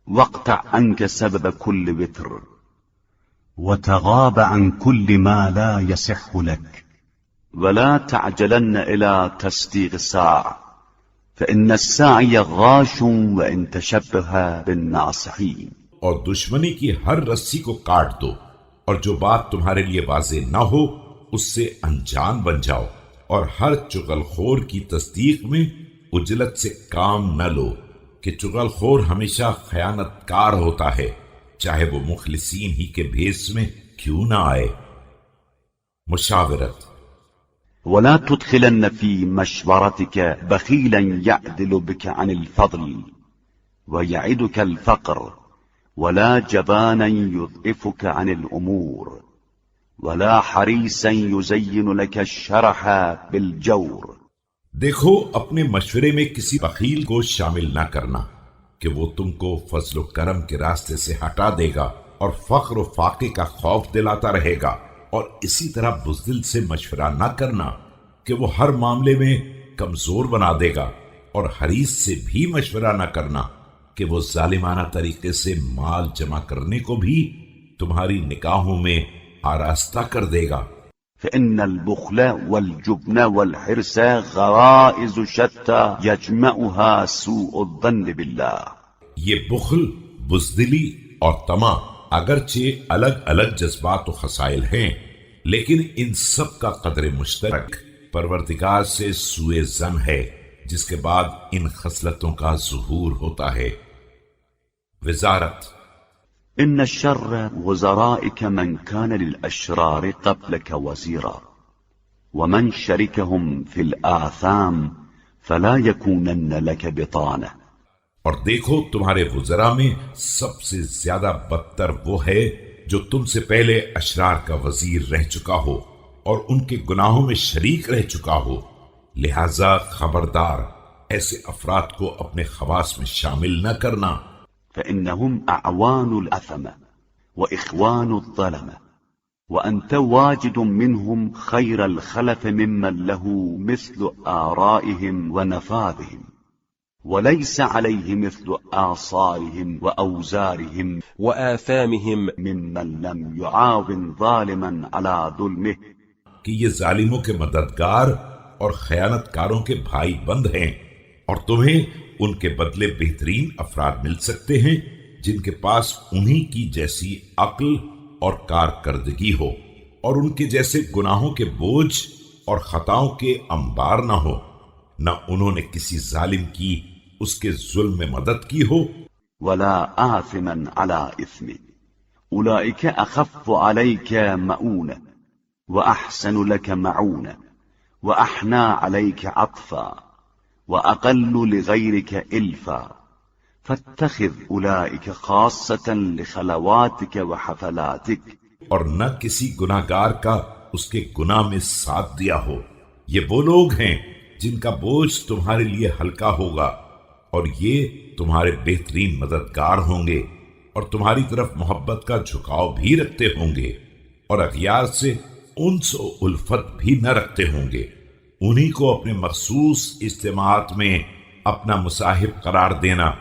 واقطع عنك سبب كل وتر، وتغاب عن كل ما لا يصح لك. ولا تعجلن إلى تصديق الساعة، فإن الساعي غاش وإن تشبه بالناصحين. اور دشمنی کی ہر رسی کو کاٹ دو، اور جو بات تمہارے لیے واضح نہ ہو اس سے انجان بن جاؤ، اور ہر چغل خور کی تصدیق میں عجلت سے کام نہ لو، کہ چغل خور ہمیشہ خیانت کار ہوتا ہے، چاہے وہ مخلصین ہی کے بھیس میں کیوں نہ آئے۔ مشاورت: ولا تدخلن في مشورتك بخيلا يعدل بك عن الفضل ويعدك الفقر، ولا جبانا يضعفك عن الأمور، ولا حريصا يزين لك الشرح بالجور۔ دیکھو اپنے مشورے میں کسی بخیل کو شامل نہ کرنا کہ وہ تم کو فضل و کرم کے راستے سے ہٹا دے گا اور فقر و فاقے کا خوف دلاتا رہے گا، اور اسی طرح بزدل سے مشورہ نہ کرنا کہ وہ ہر معاملے میں کمزور بنا دے گا، اور حریص سے بھی مشورہ نہ کرنا کہ وہ ظالمانہ طریقے سے مال جمع کرنے کو بھی تمہاری نگاہوں میں آراستہ کر دے گا۔ فإن البخل والجبن والحرص غرائز شتى يجمعها سوء الظن بالله۔ یہ بخل، بزدلی اور طمع اگرچہ الگ الگ جذبات و خصائل ہیں، لیکن ان سب کا قدر مشترک پروردگار سے سوء ظن ہے، جس کے بعد ان خصلتوں کا ظہور ہوتا ہے۔ وزارت: إن الشر وزرائك من كان للأشرار قبلك وزيرا، ومن شركهم في الآثام فلا يكونن لك بطانة۔ اور دیکھو تمہارے وزراء میں سب سے زیادہ بدتر وہ ہے جو تم سے پہلے اشرار کا وزیر رہ چکا ہو اور ان کے گناہوں میں شریک رہ چکا ہو، لہذا خبردار ایسے افراد کو اپنے خواص میں شامل نہ کرنا۔ فإنهم أعوان الأثمة وإخوان الظلمة، وأنت واجد منهم خير الخلف ممن له مثل آرائهم ونفاذهم، وليس عليه مثل آصارهم وأوزارهم وآثامهم ممن لم يعاون ظالما على ظلمه۔ کہ یہ ظالموں کے مددگار اور خیانت کاروں کے بھائی بند ہیں، اور تمہیں ان کے بدلے بہترین افراد مل سکتے ہیں جن کے پاس انہی کی جیسی عقل اور کارکردگی ہو، اور ان کے جیسے گناہوں کے بوجھ اور خطاؤں کے انبار نہ ہو، نہ انہوں نے کسی ظالم کی اس کے ظلم میں مدد کی ہو۔ ولا آثما على إثم، أولئك أخف عليك مؤونة وأحسن لك معونة وأحنى عليك عطفا وأقل لغيرك إلفا، فاتخذ أولئك خاصة لخلواتك وحفلاتك۔ اور نہ کسی گناہ گار کا اس کے گناہ میں ساتھ دیا ہو، یہ وہ لوگ ہیں جن کا بوجھ تمہارے لیے ہلکا ہوگا، اور یہ تمہارے بہترین مددگار ہوں گے، اور تمہاری طرف محبت کا جھکاؤ بھی رکھتے ہوں گے، اور اغیار سے انس و الفت بھی نہ رکھتے ہوں گے۔ انہی کو اپنے مخصوص اجتماعات میں اپنا مصاحب قرار دینا